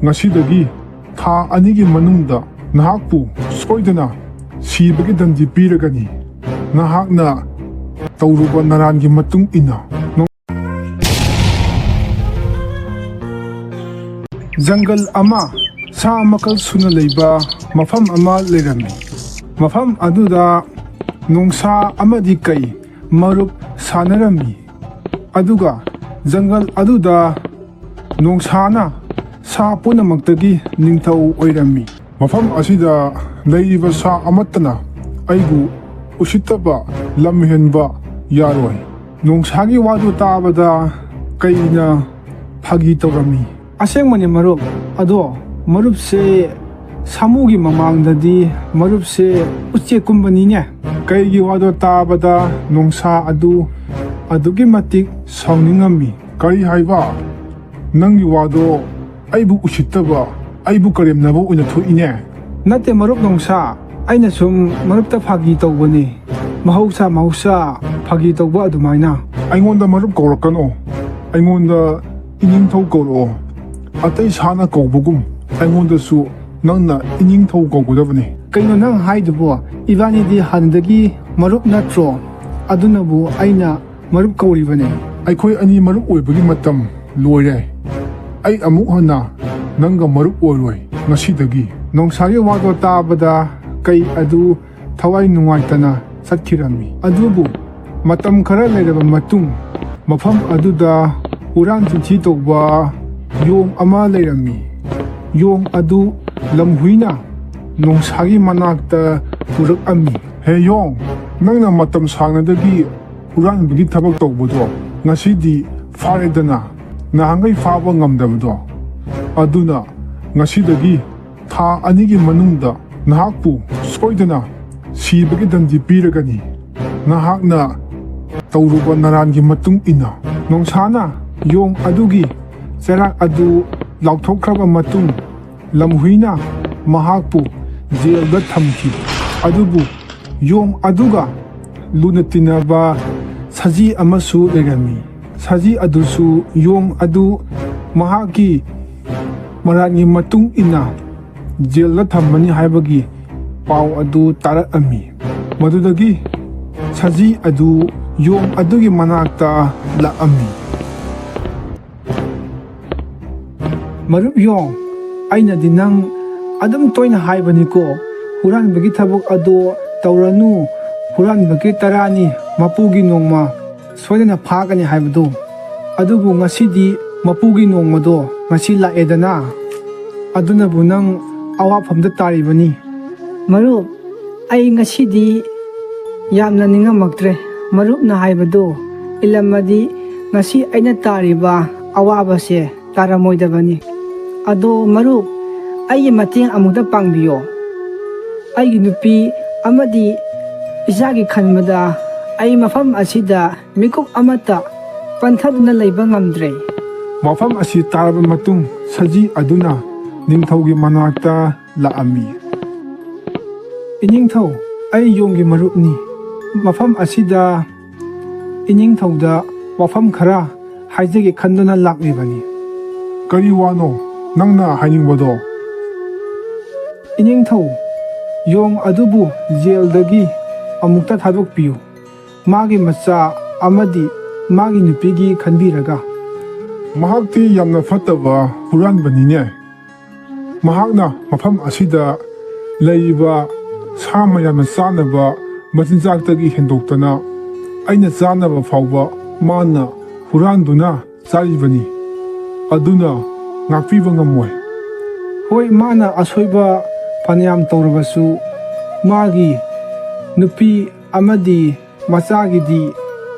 ꯉꯁꯤꯗꯒꯤ ꯊꯥ 2ꯒꯤ ꯃꯅꯨꯡꯗ ꯅꯍꯥꯛꯄꯨ ꯁꯣꯏꯗꯅ ꯁꯤꯕꯒꯤ ꯗꯟꯗꯤ ꯄꯤꯔꯒꯅꯤ꯫ ꯅꯍꯥꯛꯅ ꯇꯧꯔꯨꯕ ꯅꯔꯥꯟꯒꯤ ꯃꯇꯨꯡ ꯏꯟꯅ ꯖꯪꯒꯜ ꯑꯃ ꯁꯥ ꯃꯈꯜ ꯁꯨꯅ ꯂꯩꯕ ꯃꯐꯝ ꯑꯃ ꯂꯩꯔꯝꯃꯤ꯫ ꯃꯐꯝ ꯑꯗꯨꯗ ꯅꯣꯡꯁꯥ ꯑꯃꯗꯤ ꯀꯩ ꯃꯔꯨꯞ ꯁꯥꯅꯔꯝꯃꯤ꯫ ꯑꯗꯨꯒ ꯖꯪꯒꯜ ꯑꯗꯨꯗ ꯅꯣꯡꯁꯥꯅ ꯁꯥ ꯄꯨꯝꯅꯃꯛꯇꯒꯤ ꯅꯤꯡꯊꯧ ꯑꯣꯏꯔꯝꯃꯤ꯫ ꯃꯐꯝ ꯑꯁꯤꯗ ꯂꯩꯔꯤꯕ ꯁꯥ ꯑꯃꯠꯇꯅ ꯑꯩꯕꯨ ꯎꯁꯤꯠꯇꯕ ꯂꯝꯍꯦꯟꯕ ꯌꯥꯔꯣꯏ꯫ ꯅꯣꯡꯁꯥꯒꯤ ꯋꯥꯗꯨ ꯇꯥꯕꯗ ꯀꯩꯅ ꯐꯥꯒꯤ ꯇꯧꯔꯝꯃꯤ꯫ ꯑꯁꯦꯡꯕꯅꯤ ꯃꯔꯨꯞ, ꯑꯗꯣ ꯃꯔꯨꯞꯁꯦ ꯁꯥꯃꯨꯒꯤ ꯃꯃꯥꯡꯗꯗꯤ ꯃꯔꯨꯞꯁꯦ ꯎꯆꯦꯛꯀꯨꯝꯕꯅꯤꯅꯦ꯫ ꯀꯩꯒꯤ ꯋꯥꯗꯣ ꯇꯥꯕꯗ ꯅꯣꯡꯁꯥ ꯑꯗꯨ ꯑꯗꯨꯛꯀꯤ ꯃꯇꯤꯛ ꯁꯥꯎꯅꯤꯡꯉꯝꯃꯤ꯫ ꯀꯔꯤ ꯍꯥꯏꯕ? ꯅꯪꯒꯤ ꯋꯥꯗꯣ ꯑꯩꯕꯨ ꯎꯁꯤꯠꯇꯕ, ꯑꯩꯕꯨ ꯀꯔꯦꯝꯅꯕ ꯑꯣꯏꯅ ꯊꯣꯛꯏꯅꯦ꯫ ꯅꯠꯇꯦ ꯃꯔꯨꯞ ꯅꯣꯡꯁꯥ, ꯑꯩꯅ ꯁꯨꯝ ꯃꯔꯨꯞꯇ ꯐꯥꯒꯤ ꯇꯧꯕꯅꯤ꯫ ꯃꯍꯧꯁꯥ ꯐꯥꯒꯤ ꯇꯧꯕ ꯑꯗꯨꯃꯥꯏꯅ꯫ ꯑꯩꯉꯣꯟꯗ ꯃꯔꯨꯞ ꯀꯧꯔꯛꯀꯅꯣ, ꯑꯩꯉꯣꯟꯗ ꯏꯅꯤꯡꯊꯧ ꯀꯧꯔꯛꯑꯣ꯫ ꯑꯇꯩ ꯁꯥꯅ ꯀꯧꯕꯒꯨꯝ ꯑꯩꯉꯣꯟꯗꯁꯨ ꯅꯪꯅ ꯏꯅꯤꯡꯊꯧ ꯀꯧꯒꯗꯕꯅꯤ꯫ ꯀꯩꯅꯣ ꯅꯪ ꯍꯥꯏꯗꯨꯕꯣ? ꯏꯕꯥꯅꯤꯗꯤ ꯍꯥꯟꯅꯗꯒꯤ ꯃꯔꯨꯞ ꯅꯠꯇ꯭ꯔꯣ? ꯑꯗꯨꯅꯕꯨ ꯑꯩꯅ ꯃꯔꯨꯞ ꯀꯧꯔꯤꯕꯅꯤ꯫ ꯑꯩꯈꯣꯏ ꯑꯅꯤ ꯃꯔꯨꯞ ꯑꯣꯏꯕꯒꯤ ꯃꯇꯝ ꯂꯣꯏꯔꯦ꯫ ꯑꯩ ꯑꯃꯨꯛ ꯍꯟꯅ ꯅꯪꯒ ꯃꯔꯨꯞ ꯑꯣꯏꯔꯣꯏ ꯉꯁꯤꯗꯒꯤ꯫ ꯅꯣꯡꯁꯥꯒꯤ ꯋꯥꯗꯣ ꯇꯥꯕꯗ ꯀꯩ ꯑꯗꯨ ꯊꯋꯥꯏ ꯅꯨꯡꯉꯥꯏꯇꯅ ꯆꯠꯈꯤꯔꯝꯃꯤ꯫ ꯑꯗꯨꯕꯨ ꯃꯇꯝ ꯈꯔ ꯂꯩꯔꯕ ꯃꯇꯨꯡ ꯃꯐꯝ ꯑꯗꯨꯗ ꯍꯨꯔꯥꯟ ꯆꯤꯟꯊꯤ ꯇꯧꯕ ꯌꯣꯡ ꯑꯃ ꯂꯩꯔꯝꯃꯤ꯫ ꯌꯣꯡ ꯑꯗꯨ ꯂꯝꯍꯨꯏꯅ ꯅꯣꯡꯁꯥꯒꯤ ꯃꯅꯥꯛꯇ ꯄꯨꯔꯛꯑꯝꯃꯤ꯫ ꯍꯦ ꯌꯣꯡ, ꯅꯪꯅ ꯃꯇꯝ ꯁꯥꯡꯅꯗꯒꯤ ꯍꯨꯔꯥꯟꯕꯒꯤ ꯊꯕꯛ ꯇꯧꯕꯗꯣ ꯉꯁꯤꯗꯤ ꯐꯥꯔꯦꯗꯅ, ꯅꯍꯥꯟꯒꯩ ꯐꯥꯕ ꯉꯝꯗꯕꯗꯣ꯫ ꯑꯗꯨꯅ ꯉꯁꯤꯗꯒꯤ ꯊꯥ 2ꯒꯤ ꯃꯅꯨꯡꯗ ꯅꯍꯥꯛꯄꯨ ꯁꯣꯏꯗꯅ ꯁꯤꯕꯒꯤ ꯗꯟꯗꯤ ꯄꯤꯔꯒꯅꯤ꯫ ꯅꯍꯥꯛꯅ ꯇꯧꯔꯨꯕ ꯅꯔꯥꯟꯒꯤ ꯃꯇꯨꯡ ꯏꯟꯅ꯫ ꯅꯣꯡꯁꯥꯅ ꯌꯣꯡ ꯑꯗꯨꯒꯤ ꯆꯩꯔꯥꯛ ꯑꯗꯨ ꯂꯥꯎꯊꯣꯛꯈ꯭ꯔꯕ ꯃꯇꯨꯡ ꯂꯝꯍꯨꯏꯅ ꯃꯍꯥꯛꯄꯨ ꯖꯦꯜꯗ ꯊꯝꯈꯤ꯫ ꯑꯗꯨꯕꯨ ꯌꯣꯡ ꯑꯗꯨꯒ ꯂꯨꯅ ꯇꯤꯟꯅꯕ ꯁꯖꯤ ꯑꯃꯁꯨ ꯂꯩꯔꯝꯃꯤ꯫ ꯁꯖꯤ ꯑꯗꯨꯁꯨ ꯌꯣꯡ ꯑꯗꯨ ꯃꯍꯥꯛꯀꯤ ꯃꯔꯥꯜꯒꯤ ꯃꯇꯨꯡ ꯏꯟꯅ ꯖꯦꯜꯗ ꯊꯝꯕꯅꯤ ꯍꯥꯏꯕꯒꯤ ꯄꯥꯎ ꯑꯗꯨ ꯇꯥꯔꯛꯑꯝꯃꯤ꯫ ꯃꯗꯨꯗꯒꯤ ꯁꯖꯤ ꯑꯗꯨ ꯌꯣꯡ ꯑꯗꯨꯒꯤ ꯃꯅꯥꯛꯇ ꯂꯥꯛꯑꯝꯃꯤ꯫ ꯃꯔꯨꯞ ꯌꯣꯡ, ꯑꯩꯅꯗꯤ ꯅꯪ ꯑꯗꯨꯝ ꯇꯣꯏꯅ ꯍꯥꯏꯕꯅꯤꯀꯣ, ꯍꯨꯔꯥꯟꯕꯒꯤ ꯊꯕꯛ ꯑꯗꯣ ꯇꯧꯔꯅꯨ, ꯍꯨꯔꯥꯟꯕꯒꯤ ꯇꯔꯥꯅꯤ, ꯃꯄꯨꯒꯤ ꯅꯣꯡꯃ ꯁꯣꯏꯗꯅ ꯐꯥꯒꯅꯤ ꯍꯥꯏꯕꯗꯣ꯫ ꯑꯗꯨꯕꯨ ꯉꯁꯤꯗꯤ ꯃꯄꯨꯒꯤ ꯅꯣꯡꯃꯗꯣ ꯉꯁꯤ ꯂꯥꯛꯑꯦꯗꯅ, ꯑꯗꯨꯅꯕꯨ ꯅꯪ ꯑꯋꯥꯐꯝꯗ ꯇꯥꯔꯤꯕꯅꯤ꯫ ꯃꯔꯨꯞ, ꯑꯩ ꯉꯁꯤꯗꯤ ꯌꯥꯝꯅ ꯅꯤꯡꯉꯝꯃꯛꯇ꯭ꯔꯦ꯫ ꯃꯔꯨꯞꯅ ꯍꯥꯏꯕꯗꯣ ꯏꯜꯂꯝꯃꯗꯤ ꯉꯁꯤ ꯑꯩꯅ ꯇꯥꯔꯤꯕ ꯑꯋꯥꯕꯁꯦ ꯇꯥꯔꯝꯃꯣꯏꯗꯕꯅꯤ꯫ ꯑꯗꯣ ꯃꯔꯨꯞ, ꯑꯩꯒꯤ ꯃꯇꯦꯡ ꯑꯃꯨꯛꯇ ꯄꯥꯡꯕꯤꯌꯣ꯫ ꯑꯩꯒꯤ ꯅꯨꯄꯤ ꯑꯃꯗꯤ ꯏꯆꯥꯒꯤ ꯈꯟꯕꯗ ꯑꯩ ꯃꯐꯝ ꯑꯁꯤꯗ ꯃꯤꯀꯨꯞ ꯑꯃꯠꯇ ꯄꯟꯊꯗꯨꯅ ꯂꯩꯕ ꯉꯝꯗ꯭ꯔꯦ꯫ ꯃꯐꯝ ꯑꯁꯤ ꯇꯥꯔꯕ ꯃꯇꯨꯡ ꯁꯖꯤ ꯑꯗꯨꯅ ꯅꯤꯡꯊꯧꯒꯤ ꯃꯅꯥꯛꯇ ꯂꯥꯛꯑꯝꯃꯤ꯫ ꯏꯅꯤꯡꯊꯧ, ꯑꯩ ꯌꯣꯡꯒꯤ ꯃꯔꯨꯞꯅꯤ꯫ ꯃꯐꯝ ꯑꯁꯤꯗ ꯏꯅꯤꯡꯊꯧꯗ ꯋꯥꯐꯝ ꯈꯔ ꯍꯥꯏꯖꯒꯦ ꯈꯟꯗꯨꯅ ꯂꯥꯛꯂꯤꯕꯅꯤ꯫ ꯀꯔꯤ ꯋꯥꯅꯣ ꯅꯪꯅ ꯍꯥꯏꯅꯤꯡꯕꯗꯣ? ꯏꯅꯤꯡꯊꯧ, ꯌꯣꯡ ꯑꯗꯨꯕꯨ ꯖꯦꯜꯗꯒꯤ ꯑꯃꯨꯛꯇ ꯊꯥꯗꯣꯛꯄꯤꯌꯨ꯫ ꯃꯥꯒꯤ ꯃꯆꯥ ꯑꯃꯗꯤ ꯃꯥꯒꯤ ꯅꯨꯄꯤꯒꯤ ꯈꯟꯕꯤꯔꯒ꯫ ꯃꯍꯥꯛꯇꯤ ꯌꯥꯝꯅ ꯐꯠꯇꯕ ꯍꯨꯔꯥꯟꯕꯅꯤꯅꯦ꯫ ꯃꯍꯥꯛꯅ ꯃꯐꯝ ꯑꯁꯤꯗ ꯂꯩꯔꯤꯕ ꯁꯥ ꯃꯌꯥꯝꯅ ꯆꯥꯅꯕ ꯃꯆꯤꯟꯖꯥꯛꯇꯒꯤ ꯍꯦꯟꯗꯣꯛꯇꯅ ꯑꯩꯅ ꯆꯥꯅꯕ ꯐꯥꯎꯕ ꯃꯥꯅ ꯍꯨꯔꯥꯟꯗꯨꯅ ꯆꯥꯔꯤꯕꯅꯤ꯫ ꯑꯗꯨꯅ ꯉꯥꯛꯄꯤꯕ ꯉꯝꯃꯣꯏ꯫ ꯍꯣꯏ, ꯃꯥꯅ ꯑꯁꯣꯏꯕ ꯐꯅꯌꯥꯝ ꯇꯧꯔꯕꯁꯨ ꯃꯥꯒꯤ ꯅꯨꯄꯤ ꯑꯃꯗꯤ ꯃꯆꯥꯒꯤꯗꯤ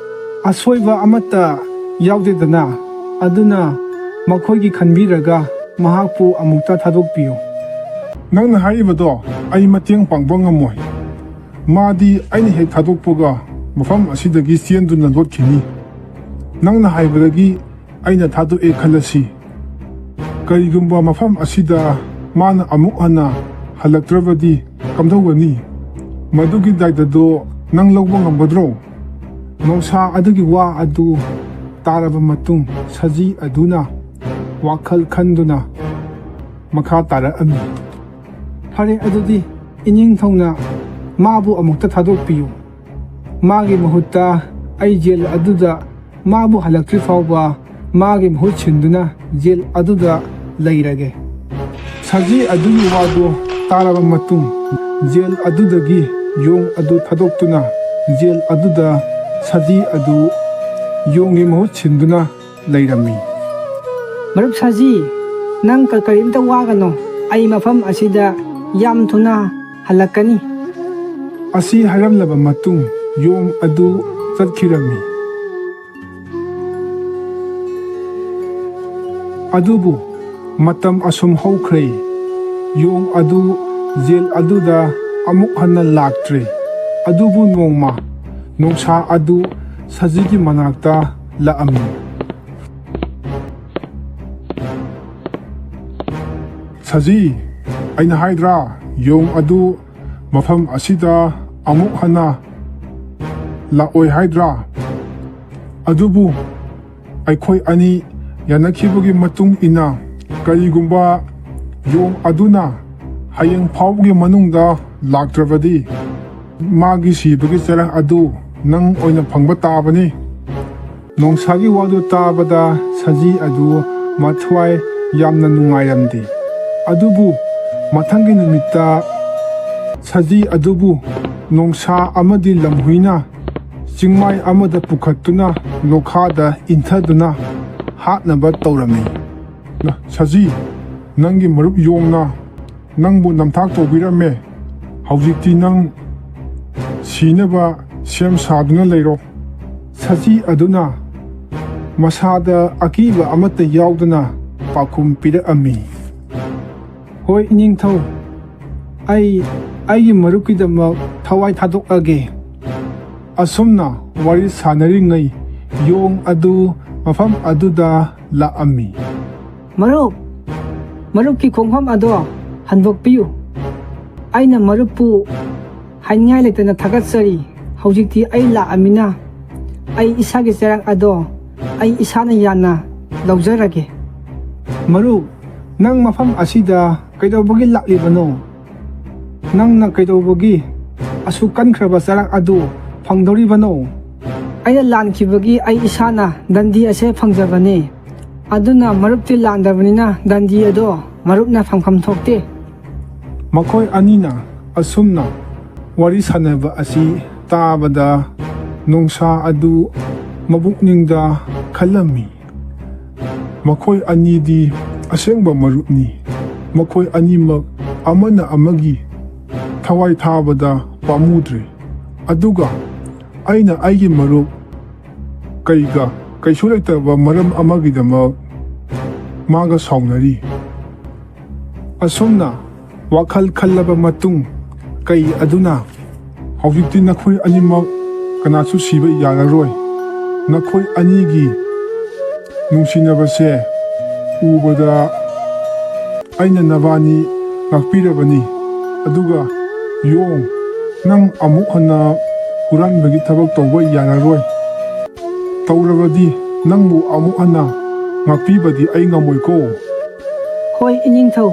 ꯑꯁꯣꯏꯕ ꯑꯃꯠꯇ ꯌꯥꯎꯗꯦꯗꯅ, ꯑꯗꯨꯅ ꯃꯈꯣꯏꯒꯤ ꯈꯟꯕꯤꯔꯒ ꯃꯍꯥꯛꯄꯨ ꯑꯃꯨꯛꯇ ꯊꯥꯗꯣꯛꯄꯤꯌꯨ꯫ ꯅꯪꯅ ꯍꯥꯏꯔꯤꯕꯗꯣ ꯑꯩ ꯃꯇꯦꯡ ꯄꯥꯡꯕ ꯉꯝꯃꯣꯏ꯫ ꯃꯥꯗꯤ ꯑꯩꯅ ꯍꯦꯛ ꯊꯥꯗꯣꯛꯄꯒ ꯃꯐꯝ ꯑꯁꯤꯗꯒꯤ ꯆꯦꯟꯗꯨꯅ ꯂꯣꯠꯈꯤꯅꯤ꯫ ꯅꯪꯅ ꯍꯥꯏꯕꯗꯒꯤ ꯑꯩꯅ ꯊꯥꯗꯣꯛꯑꯦ ꯈꯜꯂꯁꯤ, ꯀꯔꯤꯒꯨꯝꯕ ꯃꯐꯝ ꯑꯁꯤꯗ ꯃꯥꯅ ꯑꯃꯨꯛ ꯍꯟꯅ ꯍꯜꯂꯛꯇ꯭ꯔꯕꯗꯤ ꯀꯝꯗꯧꯒꯅꯤ? ꯃꯗꯨꯒꯤ ꯗꯥꯏꯇꯗꯣ ꯅꯪ ꯂꯧꯕ ꯉꯝꯒꯗ꯭ꯔꯣ? ꯅꯣꯡꯁꯥ ꯑꯗꯨꯒꯤ ꯋꯥ ꯑꯗꯨ ꯇꯥꯔꯕ ꯃꯇꯨꯡ ꯁꯖꯤ ꯑꯗꯨꯅ ꯋꯥꯈꯜ ꯈꯟꯗꯨꯅ ꯃꯈꯥ ꯇꯥꯔꯛꯑꯝꯃꯤ꯫ ꯐꯔꯦ ꯑꯗꯨꯗꯤ ꯏꯅꯤꯡꯊꯧꯅ ꯃꯥꯕꯨ ꯑꯃꯨꯛꯇ ꯊꯥꯗꯣꯛꯄꯤꯌꯨ꯫ ꯃꯥꯒꯤ ꯃꯍꯨꯠꯇ ꯑꯩ ꯖꯦꯜ ꯑꯗꯨꯗ ꯃꯥꯕꯨ ꯍꯜꯂꯛꯇ꯭ꯔꯤ ꯐꯥꯎꯕ ꯃꯥꯒꯤ ꯃꯍꯨꯠ ꯁꯤꯟꯗꯨꯅ ꯖꯦꯜ ꯑꯗꯨꯗ ꯂꯩꯔꯒꯦ꯫ ꯁꯖꯤ ꯑꯗꯨꯒꯤ ꯋꯥꯗꯨ ꯇꯥꯔꯕ ꯃꯇꯨꯡ ꯖꯦꯜ ꯑꯗꯨꯗꯒꯤ ꯌꯣꯡ ꯑꯗꯨ ꯊꯥꯗꯣꯛꯇꯨꯅ ꯖꯦꯜ ꯑꯗꯨꯗ ꯁꯖꯤ ꯑꯗꯨ ꯌꯣꯡꯒꯤ ꯃꯍꯨꯠ ꯁꯤꯟꯗꯨꯅ ꯂꯩꯔꯝꯃꯤ꯫ ꯃꯔꯨꯞ ꯁꯖꯤ, ꯅꯪ ꯀꯔꯤꯝꯇ ꯋꯥꯒꯅꯣ, ꯑꯩ ꯃꯐꯝ ꯑꯁꯤꯗ ꯌꯥꯝ ꯊꯨꯅ ꯍꯜꯂꯛꯀꯅꯤ꯫ ꯑꯁꯤ ꯍꯥꯏꯔꯝꯂꯕ ꯃꯇꯨꯡ ꯌꯣꯡ ꯑꯗꯨ ꯆꯠꯈꯤꯔꯝꯃꯤ꯫ ꯑꯗꯨꯕꯨ ꯃꯇꯝ ꯑꯁꯨꯝ ꯍꯧꯈ꯭ꯔꯦ꯫ ꯌꯣꯡ ꯑꯗꯨ ꯖꯦꯜ ꯑꯗꯨꯗ ꯑꯃꯨꯛ ꯍꯟꯅ ꯂꯥꯛꯇ꯭ꯔꯦ꯫ ꯑꯗꯨꯕꯨ ꯅꯣꯡꯃ ꯅꯣꯡꯁꯥ ꯑꯗꯨ ꯁꯖꯤꯒꯤ ꯃꯅꯥꯛꯇ ꯂꯥꯛꯑꯝꯃꯤ꯫ ꯁꯖꯤ, ꯑꯩꯅ ꯍꯥꯏꯗ꯭ꯔꯥ ꯌꯣꯡ ꯑꯗꯨ ꯃꯐꯝ ꯑꯁꯤꯗ ꯑꯃꯨꯛ ꯍꯟꯅ ꯂꯥꯛꯑꯣꯏ ꯍꯥꯏꯗ꯭ꯔꯥ? ꯑꯗꯨꯕꯨ ꯑꯩꯈꯣꯏ ꯑꯅꯤ ꯌꯥꯅꯈꯤꯕꯒꯤ ꯃꯇꯨꯡ ꯏꯟꯅ ꯀꯔꯤꯒꯨꯝꯕ ꯌꯣꯡ ꯑꯗꯨꯅ ꯍꯌꯦꯡ ꯐꯥꯎꯕꯒꯤ ꯃꯅꯨꯡꯗ ꯂꯥꯛꯇ꯭ꯔꯕꯗꯤ ꯃꯥꯒꯤ ꯁꯤꯕꯒꯤ ꯆꯩꯔꯥꯛ ꯑꯗꯨ ꯅꯪ ꯑꯣꯏꯅ ꯐꯪꯕ ꯇꯥꯕꯅꯤ꯫ ꯅꯣꯡꯁꯥꯒꯤ ꯋꯥꯗꯨ ꯇꯥꯕꯗ ꯁꯖꯤ ꯑꯗꯨ ꯃꯊ꯭ꯋꯥꯏ ꯌꯥꯝꯅ ꯅꯨꯡꯉꯥꯏꯔꯝꯗꯦ꯫ ꯑꯗꯨꯕꯨ ꯃꯊꯪꯒꯤ ꯅꯨꯃꯤꯠꯇ ꯁꯖꯤ ꯑꯗꯨꯕꯨ ꯅꯣꯡꯁꯥ ꯑꯃꯗꯤ ꯂꯝꯍꯨꯏꯅ ꯆꯤꯡꯃꯥꯏ ꯑꯃꯗ ꯄꯨꯈꯠꯇꯨꯅ ꯂꯣꯈꯥꯗ ꯏꯟꯊꯗꯨꯅ ꯍꯥꯠꯅꯕ ꯇꯧꯔꯝꯃꯤ꯫ ꯁꯖꯤ, ꯅꯪꯒꯤ ꯃꯔꯨꯞ ꯌꯣꯡꯅ ꯅꯪꯕꯨ ꯅꯝꯊꯥꯛ ꯇꯧꯕꯤꯔꯝꯃꯦ꯫ ꯍꯧꯖꯤꯛꯇꯤ ꯅꯪ ꯁꯤꯅꯕ ꯁꯦꯝ ꯁꯥꯗꯨꯅ ꯂꯩꯔꯣ꯫ ꯁꯖꯤ ꯑꯗꯨꯅ ꯃꯁꯥꯗ ꯑꯀꯤꯕ ꯑꯃꯠꯇ ꯌꯥꯎꯗꯅ ꯄꯥꯎꯈꯨꯝ ꯄꯤꯔꯛꯑꯝꯃꯤ꯫ ꯍꯣꯏ ꯏꯅꯤꯡꯊꯧ, ꯑꯩꯒꯤ ꯃꯔꯨꯞꯀꯤꯗꯃꯛ ꯊꯋꯥꯏ ꯊꯥꯗꯣꯛꯑꯒꯦ꯫ ꯑꯁꯨꯝꯅ ꯋꯥꯔꯤ ꯁꯥꯟꯅꯔꯤꯉꯩ ꯌꯣꯡ ꯑꯗꯨ ꯃꯐꯝ ꯑꯗꯨꯗ ꯂꯥꯛꯑꯝꯃꯤ꯫ ꯃꯔꯨꯞꯀꯤ ꯈꯣꯡꯐꯝ ꯑꯗꯣ ꯍꯟꯗꯣꯛꯄꯤꯌꯨ꯫ ꯑꯩꯅ ꯃꯔꯨꯞꯄꯨ ꯍꯥꯏꯅꯤꯡꯉꯥꯏ ꯂꯩꯇꯅ ꯊꯥꯒꯠꯆꯔꯤ꯫ ꯍꯧꯖꯤꯛꯇꯤ ꯑꯩ ꯂꯥꯛꯑꯃꯤꯅ ꯑꯩ ꯏꯁꯥꯒꯤ ꯆꯩꯔꯥꯛ ꯑꯗꯣ ꯑꯩ ꯏꯁꯥꯅ ꯌꯥꯅ ꯂꯧꯖꯔꯒꯦ꯫ ꯃꯔꯨꯞ, ꯅꯪ ꯃꯐꯝ ꯑꯁꯤꯗ ꯀꯩꯗꯧꯕꯒꯤ ꯂꯥꯛꯂꯤꯕꯅꯣ? ꯅꯪꯅ ꯀꯩꯗꯧꯕꯒꯤ ꯑꯁꯨꯛ ꯀꯟꯈ꯭ꯔꯕ ꯆꯩꯔꯥꯛ ꯑꯗꯨ ꯐꯪꯗꯧꯔꯤꯕꯅꯣ? ꯑꯩꯅ ꯂꯥꯟꯈꯤꯕꯒꯤ ꯑꯩ ꯏꯁꯥꯅ ꯗꯟꯗꯤ ꯑꯁꯦ ꯐꯪꯖꯕꯅꯤ꯫ ꯑꯗꯨꯅ ꯃꯔꯨꯞꯇꯤ ꯂꯥꯟꯗꯕꯅꯤꯅ ꯗꯟꯗꯤ ꯑꯗꯣ ꯃꯔꯨꯞꯅ ꯐꯪꯐꯝ ꯊꯣꯛꯇꯦ꯫ ꯃꯈꯣꯏ ꯑꯅꯤꯅ ꯑꯁꯨꯝꯅ ꯋꯥꯔꯤ ꯁꯥꯟꯅꯕ ꯑꯁꯤ ꯇꯥꯕꯗ ꯅꯣꯡꯁꯥ ꯑꯗꯨ ꯃꯕꯨꯛꯅꯤꯡꯗ ꯈꯜꯂꯝꯃꯤ꯫ ꯃꯈꯣꯏ ꯑꯅꯤꯗꯤ ꯑꯁꯦꯡꯕ ꯃꯔꯨꯞꯅꯤ꯫ ꯃꯈꯣꯏ ꯑꯅꯤꯃꯛ ꯑꯃꯅ ꯑꯃꯒꯤ ꯊꯋꯥꯏ ꯊꯥꯕꯗ ꯄꯥꯝꯃꯨꯗ꯭ꯔꯦ꯫ ꯑꯗꯨꯒ ꯑꯩꯅ ꯑꯩꯒꯤ ꯃꯔꯨꯞ ꯀꯩꯁꯨ ꯂꯩꯇꯕ ꯃꯔꯝ ꯑꯃꯒꯤꯗꯃꯛ ꯃꯥꯒ ꯁꯥꯎꯅꯔꯤ꯫ ꯑꯁꯨꯝꯅ ꯋꯥꯈꯜ ꯈꯜꯂꯕ ꯃꯇꯨꯡ ꯀꯩ ꯑꯗꯨꯅ ꯍꯧꯖꯤꯛꯇꯤ ꯅꯈꯣꯏ ꯑꯅꯤꯃꯛ ꯀꯅꯥꯁꯨ ꯁꯤꯕ ꯌꯥꯔꯔꯣꯏ꯫ ꯅꯈꯣꯏ ꯑꯅꯤꯒꯤ ꯅꯨꯡꯁꯤꯅꯕꯁꯦ ꯎꯕꯗ ꯑꯩꯅ ꯅꯕꯥꯅꯤ ꯉꯥꯛꯄꯤꯔꯕꯅꯤ꯫ ꯑꯗꯨꯒ ꯌꯣꯡ, ꯅꯪ ꯑꯃꯨꯛ ꯍꯟꯅ ꯍꯨꯔꯥꯟꯕꯒꯤ ꯊꯕꯛ ꯇꯧꯕ ꯌꯥꯔꯔꯣꯏ꯫ ꯇꯧꯔꯕꯗꯤ ꯅꯪꯕꯨ ꯑꯃꯨꯛ ꯍꯟꯅ ꯉꯥꯛꯄꯤꯕꯗꯤ ꯑꯩ ꯉꯝꯃꯣꯏꯀꯣ꯫ ꯍꯣꯏ ꯏꯅꯤꯡꯊꯧ,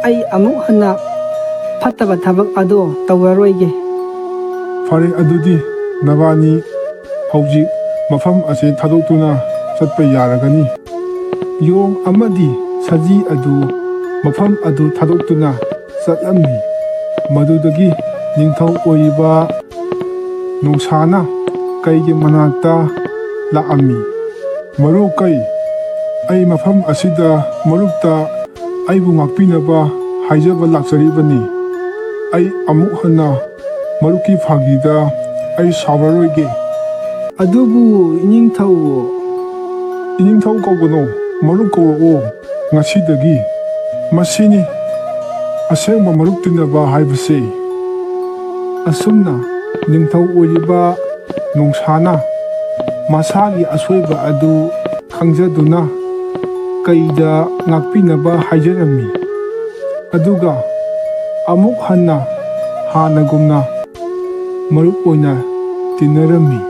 ꯑꯩ ꯑꯃꯨꯛ ꯍꯟꯅ ꯐꯠꯇꯕ ꯊꯕꯛ ꯑꯗꯣ ꯇꯧꯔꯔꯣꯏꯒꯦ꯫ ꯐꯔꯦ ꯑꯗꯨꯗꯤ ꯅꯕꯥꯅꯤ ꯍꯧꯖꯤꯛ ꯃꯐꯝ ꯑꯁꯤ ꯊꯥꯗꯣꯛꯇꯨꯅ ꯆꯠꯄ ꯌꯥꯔꯒꯅꯤ꯫ ꯌꯣꯡ ꯑꯃꯗꯤ ꯁꯖꯤ ꯑꯗꯨ ꯃꯐꯝ ꯑꯗꯨ ꯊꯥꯗꯣꯛꯇꯨꯅ ꯆꯠꯂꯝꯃꯤ꯫ ꯃꯗꯨꯗꯒꯤ ꯅꯤꯡꯊꯧ ꯑꯣꯏꯔꯤꯕ ꯅꯣꯡꯁꯥꯅ ꯀꯩꯒꯤ ꯃꯅꯥꯛꯇ ꯂꯥꯛꯑꯝꯃꯤ꯫ ꯃꯔꯨꯞ ꯀꯩ, ꯑꯩ ꯃꯐꯝ ꯑꯁꯤꯗ ꯃꯔꯨꯞꯇ ꯑꯩꯕꯨ ꯉꯥꯛꯄꯤꯅꯕ ꯍꯥꯏꯖꯕ ꯂꯥꯛꯆꯔꯤꯕꯅꯤ꯫ ꯑꯩ ꯑꯃꯨꯛ ꯍꯟꯅ ꯃꯔꯨꯞꯀꯤ ꯐꯥꯒꯤꯗ ꯑꯩ ꯁꯥꯎꯔꯔꯣꯏꯒꯦ꯫ ꯑꯗꯨꯕꯨ ꯏꯅꯤꯡꯊꯧ ꯀꯧꯒꯅꯣ, ꯃꯔꯨꯞ ꯀꯧꯔꯛꯑꯣ꯫ ꯉꯁꯤꯗꯒꯤ ꯃꯁꯤꯅꯤ ꯑꯁꯦꯡꯕ ꯃꯔꯨꯞ ꯇꯤꯟꯅꯕ ꯍꯥꯏꯕꯁꯦ꯫ ꯑꯁꯨꯝꯅ ꯅꯤꯡꯊꯧ ꯑꯣꯏꯔꯤꯕ ꯅꯣꯡꯁꯥꯅ ꯃꯁꯥꯒꯤ ꯑꯁꯣꯏꯕ ꯑꯗꯨ ꯈꯪꯖꯗꯨꯅ ꯀꯩꯗ ꯉꯥꯛꯄꯤꯅꯕ ꯍꯥꯏꯖꯔꯝꯃꯤ꯫ ꯑꯗꯨꯒ ꯑꯃꯨꯛ ꯍꯟꯅ ꯍꯥꯟꯅꯒꯨꯝꯅ ꯃꯔꯨꯞ ꯑꯣꯏꯅ ꯇꯤꯟꯅꯔꯝꯃꯤ꯫